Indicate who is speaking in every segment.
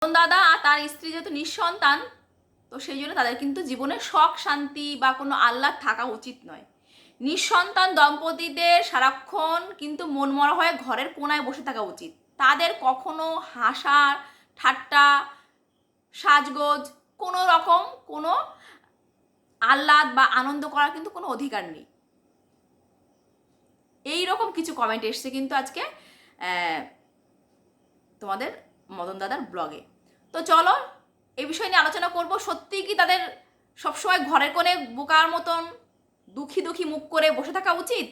Speaker 1: দাদা আর তার স্ত্রী যেহেতু নিঃসন্তান, তো সেই জন্য তাদের কিন্তু জীবনে শখ শান্তি বা কোনো আহ্লাদ থাকা উচিত নয়। নিঃসন্তান দম্পতিদের সারাক্ষণ কিন্তু মনমরা হয়ে ঘরের কোনায় বসে থাকা উচিত। তাদের কখনো হাসা ঠাট্টা সাজগোজ কোনো রকম কোনো আহ্লাদ বা আনন্দ করার কিন্তু কোনো অধিকার নেই। এই রকম কিছু কমেন্ট এসছে কিন্তু আজকে তোমাদের মদন দাদার ব্লগে। তো চলো এই বিষয় নিয়ে আলোচনা করব। সত্যি কি তাদের সবসময় ঘরের কোণে বোকার মতন দুঃখী দুঃখী মুখ করে বসে থাকা উচিত,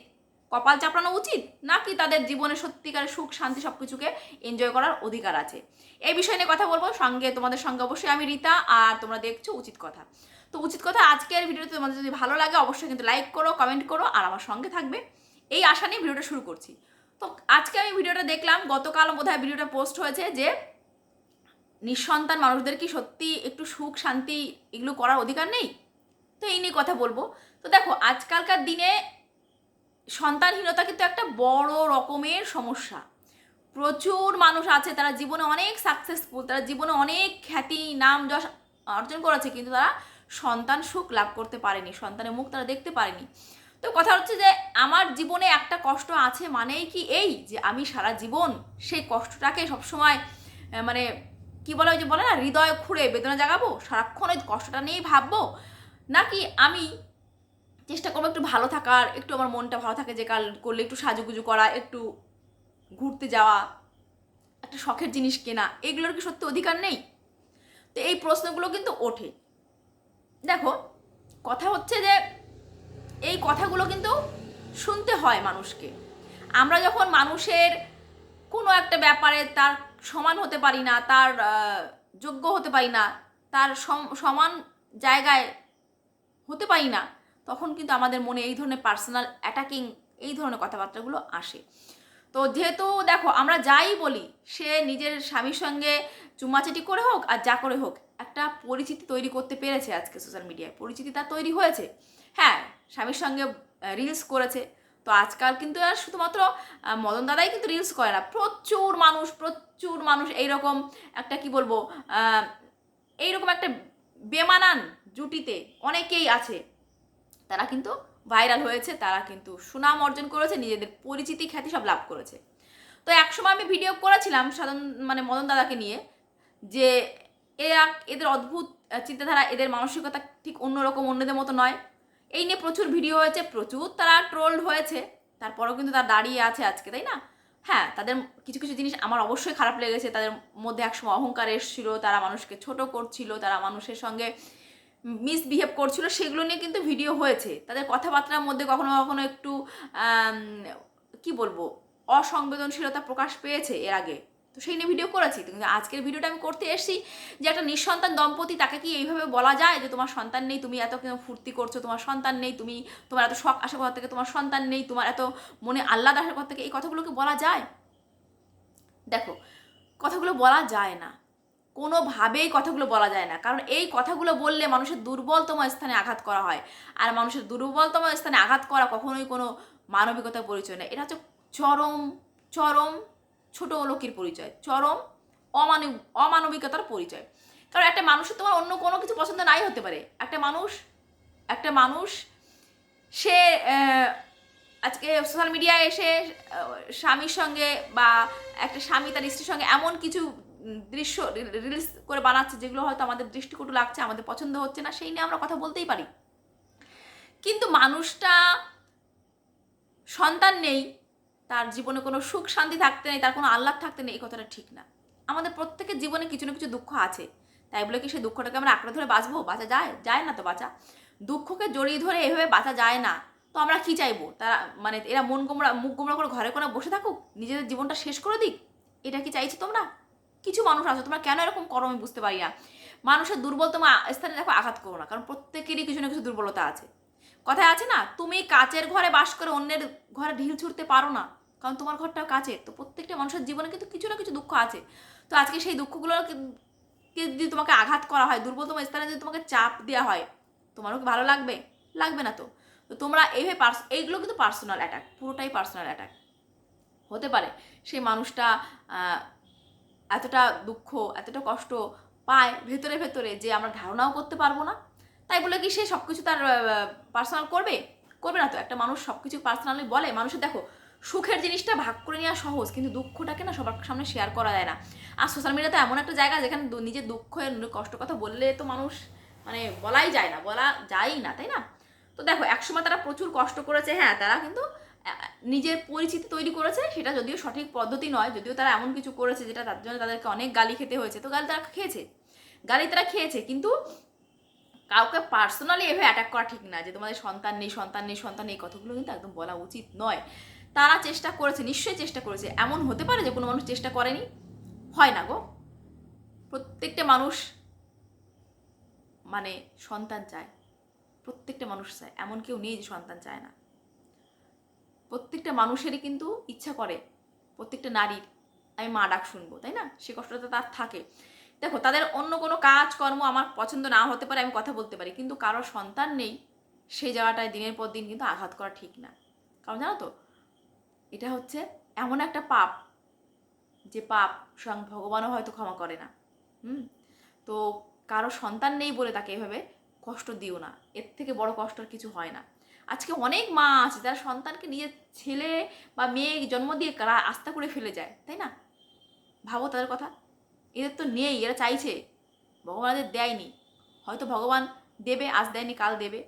Speaker 1: কপাল চাপড়ানো উচিত, নাকি তাদের জীবনে সত্যিকারের সুখ শান্তি সব কিছুকে এনজয় করার অধিকার আছে? এই বিষয় নিয়ে কথা বলবো সঙ্গে তোমাদের সঙ্গে অবশ্যই আমি রীতা, আর তোমরা দেখছো উচিত কথা। তো উচিত কথা আজকের ভিডিওতে তোমাদের যদি ভালো লাগে অবশ্যই কিন্তু লাইক করো, কমেন্ট করো আর আমার সঙ্গে থাকবে, এই আশা নিয়ে ভিডিওটা শুরু করছি। তো আজকে আমি ভিডিওটা দেখলাম, গতকাল বোধহয় ভিডিওটা পোস্ট হয়েছে যে নিঃসন্তান মানুষদের কি সত্যি একটু সুখ শান্তি এগুলো করার অধিকার নেই? তো এই নিয়ে কথা বলবো। তো দেখো, আজকালকার দিনে সন্তানহীনতা কিন্তু একটা বড় রকমের সমস্যা। প্রচুর মানুষ আছে তারা জীবনে অনেক সাকসেসফুল, তারা জীবনে অনেক খ্যাতি নাম যশ অর্জন করেছে, কিন্তু তারা সন্তান সুখ লাভ করতে পারেনি, সন্তানের মুখ তারা দেখতে পারেনি। তো কথা হচ্ছে যে আমার জীবনে একটা কষ্ট আছে মানেই কি এই যে আমি সারা জীবন সেই কষ্টটাকে সবসময় মানে কি বলে, ওই যে বলে না, হৃদয় খুঁড়ে বেদনা জাগাবো, সারাক্ষণ ওই কষ্টটা নিয়েই ভাববো? নাকি আমি চেষ্টা করবো একটু ভালো থাকার, একটু আমার মনটা ভালো থাকে যে কাল করলে একটু সাজুগুজু করা, একটু ঘুরতে যাওয়া, একটা শখের জিনিস কেনা, এগুলোর কি সত্যি অধিকার নেই? তো এই প্রশ্নগুলো কিন্তু ওঠে। দেখো, কথা হচ্ছে যে এই কথাগুলো কিন্তু শুনতে হয় মানুষকে। আমরা যখন মানুষের কোনো একটা ব্যাপারে তার সমান হতে পারি না, তার যোগ্য হতে পারি না, তার সমান জায়গায় হতে পারি না, তখন কিন্তু আমাদের মনে এই ধরনের পার্সোনাল অ্যাটাকিং এই ধরনের কথাবার্তাগুলো আসে। তো যেহেতু দেখো, আমরা যাই বলি, সে নিজের স্বামীর সঙ্গে চুমাচাটি করে হোক আর যা করে হোক, একটা পরিচিতি তৈরি করতে পেরেছে। আজকে সোশ্যাল মিডিয়ায় পরিচিতি তার তৈরি হয়েছে। হ্যাঁ, স্বামীর সঙ্গে রিলস করেছে। তো আজকাল কিন্তু আর শুধুমাত্র মদন দাদাই কিন্তু রিলস করে না, প্রচুর মানুষ এইরকম একটা কি বলবো, এইরকম একটা বেমানান জুটিতে অনেকেই আছে, তারা কিন্তু ভাইরাল হয়েছে, তারা কিন্তু সুনাম অর্জন করেছে, নিজেদের পরিচিতি খ্যাতি সব লাভ করেছে। তো একসময় আমি ভিডিও করেছিলাম মদন দাদাকে নিয়ে, যে এরা এদের অদ্ভুত চিন্তাধারা, এদের মানসিকতা ঠিক অন্যরকম, অন্যদের মতো নয়। এই নিয়ে প্রচুর ভিডিও হয়েছে, প্রচুর তারা ট্রোলড হয়েছে, তারপরেও কিন্তু তারা দাঁড়িয়ে আছে আজকে, তাই না? হ্যাঁ, তাদের কিছু কিছু জিনিস আমার অবশ্যই খারাপ লেগেছে। তাদের মধ্যে একসময় অহংকার এসেছিল, তারা মানুষকে ছোট করছিল, তারা মানুষের সঙ্গে মিসবিহেভ করছিল, সেগুলো নিয়ে কিন্তু ভিডিও হয়েছে। তাদের কথাবার্তার মধ্যে কখনো কখনো একটু কি বলবো, অসংবেদনশীলতা প্রকাশ পেয়েছে এর আগে, তো সেই নিয়ে ভিডিও করেছি। কিন্তু আজকের ভিডিওটা আমি করতে এসেছি যে একটা নিঃসন্তান দম্পতি, তাকে কি এইভাবে বলা যায় যে তোমার সন্তান নেই, তুমি এত ফুর্তি করছো, তোমার সন্তান নেই, তোমার এত শখ আসার পর থেকে তোমার সন্তান নেই, তোমার এত মনে আহ্লাদ আসার পর থেকে, এই কথাগুলোকে বলা যায়? দেখো, কথাগুলো বলা যায় না, কোনোভাবেই কথাগুলো বলা যায় না। কারণ এই কথাগুলো বললে মানুষের দুর্বলতম স্থানে আঘাত করা হয়, আর মানুষের দুর্বলতম স্থানে আঘাত করা কখনোই কোনো মানবিকতার পরিচয় নয়। এটা হচ্ছে চরম চরম ছোট লোকের পরিচয়, চরম অমানবিকতার পরিচয়। কারণ একটা মানুষের তোমার অন্য কোনো কিছু পছন্দ নাই হতে পারে, একটা মানুষ সে আজকে সোশ্যাল মিডিয়ায় এসে স্বামীর সঙ্গে বা একটা স্বামী তার স্ত্রীর সঙ্গে এমন কিছু দৃশ্য রিলস করে বানাচ্ছে যেগুলো হয়তো আমাদের দৃষ্টিকটু লাগছে, আমাদের পছন্দ হচ্ছে না, সেই নিয়ে আমরা কথা বলতেই পারি। কিন্তু মানুষটা সন্তান নেই, তার জীবনে কোনো সুখ শান্তি থাকতে নেই, তার কোনো আহ্লাদ থাকতে নেই, এই কথাটা ঠিক না। আমাদের প্রত্যেকের জীবনে কিছু না কিছু দুঃখ আছে, তাই বলে কি সেই দুঃখটাকে আমরা আঁকড়ে ধরে বাঁচবো? বাঁচা যায়? যায় না তো বাঁচা। দুঃখকে জড়িয়ে ধরে এভাবে বাঁচা যায় না। তো আমরা কি চাইবো? তারা এরা মুখ গোমরা করে ঘরে কোনো বসে থাকুক, নিজেদের জীবনটা শেষ করে দিক? এটা কি চাইছো তোমরা? কিছু মানুষ আছো, তোমরা কেন এরকম করো আমি বুঝতে পারি না। মানুষের দুর্বলতম স্থানে দেখো আঘাত করো না, কারণ প্রত্যেকেরই কিছু না কিছু দুর্বলতা আছে। কথায় আছে না, তুমি কাচের ঘরে বাস করে অন্যের ঘরে ঢিল ছুটতে পারো না, কারণ তোমার ঘরটাও কাছে। তো প্রত্যেকটা মানুষের জীবনে কিন্তু কিছু না কিছু দুঃখ আছে। তো আজকে সেই দুঃখগুলো যদি তোমাকে আঘাত করা হয়, দুর্বলতম স্থানে যদি তোমাকে চাপ দেওয়া হয়, তোমারও কি ভালো লাগবে? লাগবে না তো। তো তোমরা এইভাবে এইগুলো কিন্তু পার্সোনাল অ্যাটাক, পুরোটাই পার্সোনাল অ্যাটাক। হতে পারে সেই মানুষটা এতটা দুঃখ, এতটা কষ্ট পায় ভেতরে ভেতরে যে আমরা ধারণাও করতে পারবো না। তাই বলে কি সে সব কিছু তার পার্সোনাল করবে? করবে না তো। একটা মানুষ সব কিছু পার্সোনালি বলে? মানুষের দেখো সুখের জিনিসটা ভাগ করে নেওয়া সহজ, কিন্তু দুঃখটাকে না সবার সামনে শেয়ার করা যায় না। আর সোশ্যাল মিডিয়া তো এমন একটা জায়গা যেখানে নিজের দুঃখের কষ্ট কথা বললে তো মানুষ মানে বলাই যায় না, বলা যায়ই না, তাই না? তো দেখো একসময় তারা প্রচুর কষ্ট করেছে, হ্যাঁ তারা কিন্তু নিজের পরিচিতি তৈরি করেছে, সেটা যদিও সঠিক পদ্ধতি নয়, যদিও তারা এমন কিছু করেছে যেটা তার জন্য তাদেরকে অনেক গালি খেতে হয়েছে, তো গালি তারা খেয়েছে, গালি তারা খেয়েছে, কিন্তু কাউকে পার্সোনালি এভাবে অ্যাটাক করা ঠিক না যে তোমাদের সন্তান নেই, সন্তান নেই, সন্তান নেই, কথাগুলো কিন্তু একদম বলা উচিত নয়। তারা চেষ্টা করেছে, নিশ্চয়ই চেষ্টা করেছে। এমন হতে পারে যে কোনো মানুষ চেষ্টা করেনি? হয় না গো। প্রত্যেকটা মানুষ মানে সন্তান চায়, প্রত্যেকটা মানুষ চায়, এমন কেউ নেই যে সন্তান চায় না। প্রত্যেকটা মানুষেরই কিন্তু ইচ্ছা করে, প্রত্যেকটা নারীর আমি মা ডাক শুনবো, তাই না? সে কষ্টটা তার থাকে। দেখো তাদের অন্য কোনো কাজকর্ম আমার পছন্দ না হতে পারে, আমি কথা বলতে পারি, কিন্তু কারোর সন্তান নেই সেই জায়গাটায় দিনের পর দিন কিন্তু আঘাত করা ঠিক না। কারণ জানো তো এটা হচ্ছে এমন একটা পাপ যে পাপ স্বয়ং ভগবানও হয়তো ক্ষমা করে না। তো কারো সন্তান নেই বলে তাকে এভাবে কষ্ট দিও না, এর থেকে বড় কষ্ট আর কিছু হয় না। আজকে অনেক মা আছে যারা সন্তানকে নিজের ছেলে বা মেয়ে জন্ম দিয়ে আস্থা করে ফেলে যায়, তাই না? ভাবো তাদের কথা। এদের তো নেই, এরা চাইছে, ভগবান এদের দেয়নি, হয়তো ভগবান দেবে, আজ দেয়নি কাল দেবে।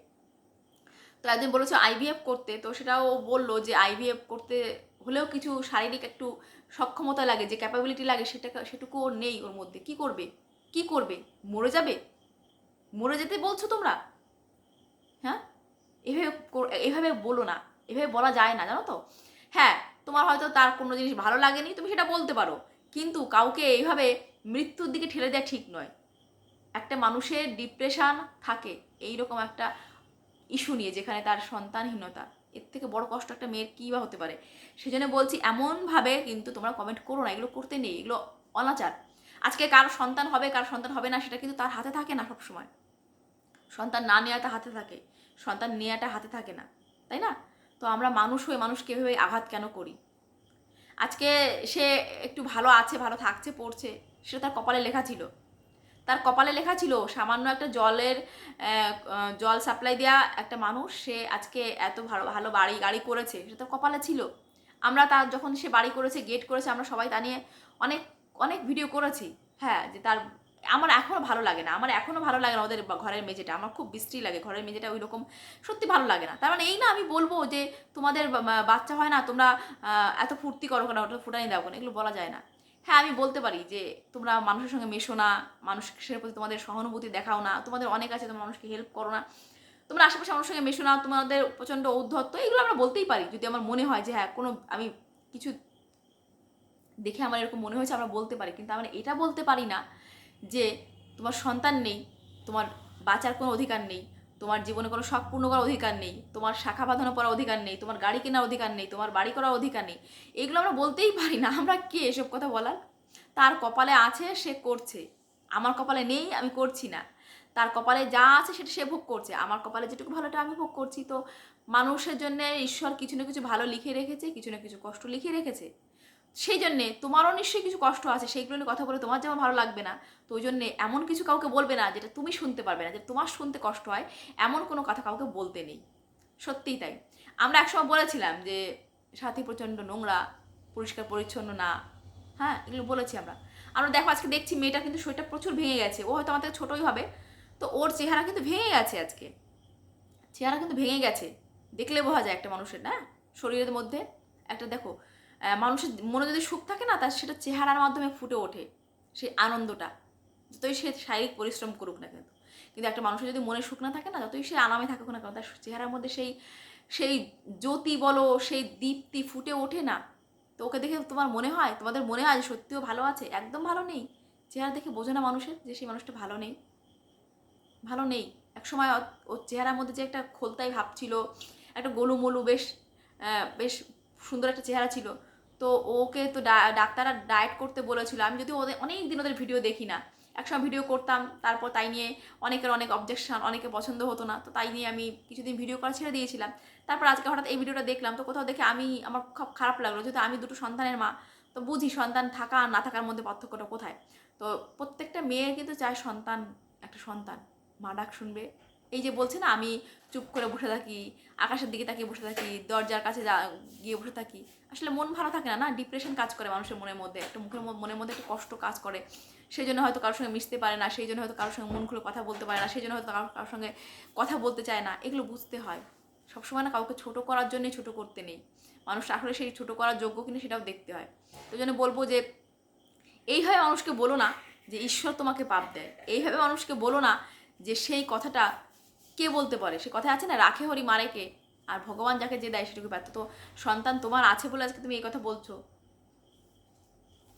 Speaker 1: তো একদিন বলেছে আইভিএফ করতে, তো সেটাও বললো যে আইভিএফ করতে হলেও কিছু শারীরিক একটু সক্ষমতা লাগে, যে ক্যাপাবিলিটি লাগে সেটুকু ওর নেই ওর মধ্যে। কি করবে, কি করবে? মরে যাবে? মরে যেতে বলছো তোমরা? হ্যাঁ, এভাবে এভাবে বলো না, এভাবে বলা যায় না, জানো তো? হ্যাঁ, তোমার হয়তো তার কোনো জিনিস ভালো লাগেনি, তুমি সেটা বলতে পারো, কিন্তু কাউকে এইভাবে মৃত্যুর দিকে ঠেলে দেওয়া ঠিক নয়। একটা মানুষের ডিপ্রেশন থাকে এইরকম একটা ইস্যু নিয়ে, যেখানে তার সন্তানহীনতা, এর থেকে বড় কষ্ট একটা মেয়ের কী বা হতে পারে? সেজন্য বলছি এমনভাবে কিন্তু তোমরা কমেন্ট করো না, এগুলো করতে নেই, এগুলো অনাচার। আজকে কার সন্তান হবে কার সন্তান হবে না সেটা কিন্তু তার হাতে থাকে না সবসময়। সন্তান না নেওয়াটা হাতে থাকে, সন্তান নেওয়াটা হাতে থাকে না, তাই না? তো আমরা মানুষ হয়ে মানুষকে এভাবে আঘাত কেন করি? আজকে সে একটু ভালো আছে, ভালো থাকছে, পড়ছে, সেটা তার কপালে লেখা ছিল। তার কপালে লেখা ছিল সামান্য একটা জল সাপ্লাই দেওয়া একটা মানুষ, সে আজকে এত ভালো ভালো বাড়ি গাড়ি করেছে, সেটা তার কপালে ছিল। আমরা তার যখন সে বাড়ি করেছে, গেট করেছে, আমরা সবাই তা নিয়ে অনেক অনেক ভিডিও করেছি। হ্যাঁ, যে তার আমার এখনও ভালো লাগে না, আমার এখনও ভালো লাগে না ওদের ঘরের মেঝেটা, আমার খুব বিশ্রী লাগে ঘরের মেঝেটা, ওই রকম সত্যি ভালো লাগে না। তার মানে এই না আমি বলবো যে তোমাদের বাচ্চা হয় না, তোমরা এত ফুর্তি করো কেন, ওটা ফুটানি দাও কেন, এগুলো বলা যায় না। হ্যাঁ, আমি বলতে পারি যে তোমরা মানুষের সঙ্গে মেশো না, মানুষের প্রতি তোমাদের সহানুভূতি দেখাও না, তোমাদের অনেক আছে, তোমরা মানুষকে হেল্প করো না, তোমরা আশেপাশে মানুষের সঙ্গে মেশো না, তোমাদের প্রচণ্ড ঔদ্ধত্য, এগুলো আমরা বলতেই পারি যদি আমার মনে হয় যে হ্যাঁ কোনো আমি কিছু দেখে আমার এরকম মনে হয়েছে, আমরা বলতে পারি। কিন্তু আমরা এটা বলতে পারি না যে তোমার সন্তান নেই, তোমার বাঁচার কোনো অধিকার নেই, তোমার জীবনে কোনো শখ পূর্ণ করার অধিকার নেই, তোমার শাখা বাঁধানো পড়ার অধিকার নেই, তোমার গাড়ি কেনার অধিকার নেই, তোমার বাড়ি করার অধিকার নেই। এগুলো আমরা বলতেই পারি না। আমরা কে এসব কথা বলার? তার কপালে আছে, সে করছে। আমার কপালে নেই, আমি করছি না। তার কপালে যা আছে সেটা সে ভোগ করছে, আমার কপালে যেটুকু ভালোটা আমি ভোগ করছি। তো মানুষের জন্য ঈশ্বর কিছু না কিছু ভালো লিখে রেখেছে, কিছু না কিছু কষ্ট লিখে রেখেছে। সেই জন্যে তোমারও নিশ্চয়ই কিছু কষ্ট আছে, সেইগুলো নিয়ে কথা বলে তোমার যেমন ভালো লাগবে না, তো ওই জন্যে এমন কিছু কাউকে বলবে না যেটা তুমি শুনতে পারবে না, যেটা তোমার শুনতে কষ্ট হয়, এমন কোনো কথা কাউকে বলতে নেই। সত্যিই তাই। আমরা একসময় বলেছিলাম যে সাথী প্রচণ্ড নোংরা, পরিষ্কার পরিচ্ছন্ন না, হ্যাঁ এগুলো বলেছি আমরা। আমরা দেখো আজকে দেখছি মেয়েটা কিন্তু শরীরটা প্রচুর ভেঙে গেছে, ও হয়তো আমার থেকে ছোটোই হবে, তো ওর চেহারা কিন্তু ভেঙে গেছে, আজকে চেহারা কিন্তু ভেঙে গেছে, দেখলে বোঝা যায় একটা মানুষের না শরীরের মধ্যে একটা, দেখো মানুষের মনে যদি সুখ থাকে না, তার সেটা চেহারার মাধ্যমে ফুটে ওঠে, সেই আনন্দটা, যতই সে শারীরিক পরিশ্রম করুক না কেন। কিন্তু একটা মানুষের যদি মনে সুখ না থাকে না, যতই সে আরামে থাকুক না কেন, তার চেহারার মধ্যে সেই সেই জ্যোতি বলো, সেই দীপ্তি ফুটে ওঠে না। তো ওকে দেখে তোমার মনে হয়, তোমাদের মনে হয় যে সত্যিও ভালো আছে? একদম ভালো নেই। চেহারা দেখে বোঝে না মানুষের যে সেই মানুষটা ভালো নেই, ভালো নেই। একসময় ওর চেহারার মধ্যে যে একটা খোলতাই ভাব ছিল, একটা গোলুমলু বেশ বেশ সুন্দর একটা চেহারা ছিল। তো ওকে তো ডাক্তাররা ডায়েট করতে বলেছিল। আমি যদিও ওদের অনেক দিন ওদের ভিডিও দেখি না, একসময় ভিডিও করতাম, তারপর তাই নিয়ে অনেকের অনেক অবজেকশন, অনেকে পছন্দ হতো না, তো তাই নিয়ে আমি কিছুদিন ভিডিও করা ছেড়ে দিয়েছিলাম। তারপর আজকে হঠাৎ এই ভিডিওটা দেখলাম, তো কোথাও দেখে আমার খুব খারাপ লাগলো, যেহেতু আমি দুটো সন্তানের মা, তো বুঝি সন্তান থাকা আর না থাকার মধ্যে পার্থক্যটা কোথায়। তো প্রত্যেকটা মেয়ের কিন্তু চায় সন্তান, একটা সন্তান মা ডাক শুনবে। এই যে বলছে না, আমি চুপ করে বসে থাকি, আকাশের দিকে তাকিয়ে বসে থাকি, দরজার কাছে গিয়ে বসে থাকি, আসলে মন ভালো থাকে না, না ডিপ্রেশন কাজ করে মানুষের মনের মধ্যে, একটা মনের মধ্যে একটা কষ্ট কাজ করে। সেই জন্য হয়তো কারোর সঙ্গে মিশতে পারে না, সেই জন্য হয়তো কারোর সঙ্গে মন খুলে কথা বলতে পারে না, সেই জন্য হয়তো কারোর সঙ্গে কথা বলতে চায় না। এগুলো বুঝতে হয়। সবসময় না কাউকে ছোট করার জন্যই ছোট করতে নেই, মানুষ আসলে সেই ছোট করার যোগ্য কিনা সেটাও দেখতে হয়। তো জন্য বলবো যে এইভাবে মানুষকে বলো না যে ঈশ্বর তোমাকে পাপ দেয়, এইভাবে মানুষকে বলো না যে সেই কথাটা কে বলতে পারে, সে কথা আছে না, রাখে হরি মারে কে, আর ভগবান যাকে যে দেয় সেটুকু ব্যর্থ। তো সন্তান তোমার আছে বলে আজকে তুমি এই কথা বলছো,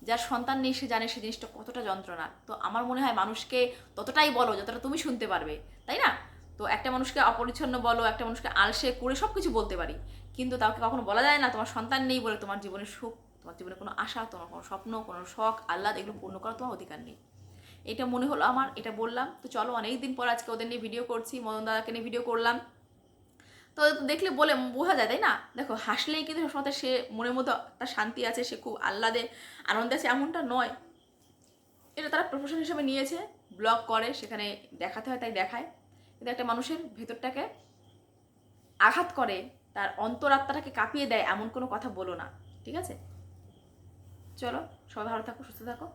Speaker 1: যার সন্তান নেই সে জানে সে জিনিসটা কতটা যন্ত্রণা। তো আমার মনে হয় মানুষকে ততটাই বলো যতটা তুমি শুনতে পারবে, তাই না? তো একটা মানুষকে অপরিচ্ছন্ন বলো, একটা মানুষকে আলসে করে সব কিছু বলতে পারি, কিন্তু তাকে কখনো বলা যায় না তোমার সন্তান নেই বলে তোমার জীবনের সুখ, তোমার জীবনে কোনো আশা, তোমার কোনো স্বপ্ন, কোনো শখ আহ্লাদ এগুলো পূর্ণ করার তোমার অধিকার নেই। এটা মনে হলো আমার, এটা বললাম। তো চলো, অনেক দিন পর আজকে ওদের নিয়ে ভিডিও করছি, মদন দাদাকে নিয়ে ভিডিও করলাম। তো দেখলে বলে বোঝা যায়, তাই না? দেখো হাসলেই কিন্তু সবসময় সে মনের মধ্যে একটা শান্তি আছে, সে খুব আহ্লাদে আনন্দে আছে এমনটা নয়। এটা তারা প্রফেশন হিসেবে নিয়েছে, ব্লগ করে, সেখানে দেখাতে হয় তাই দেখায়, কিন্তু একটা মানুষের ভেতরটাকে আঘাত করে, তার অন্তরাত্মাটাকে কাঁপিয়ে দেয় এমন কোনো কথা বলো না, ঠিক আছে? চলো, সবাই ভালো থাকো, সুস্থ থাকো।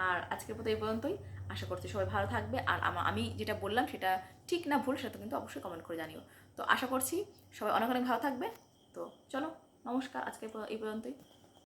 Speaker 1: আর আজকের মতো এই পর্যন্তই। আশা করছি সবাই ভালো থাকবে। আর আমি যেটা বললাম সেটা ঠিক না ভুল সেটা কিন্তু অবশ্যই কমেন্ট করে জানিও। তো আশা করছি সবাই অনেক অনেক ভালো থাকবে। তো চলো, নমস্কার, আজকে এই পর্যন্তই।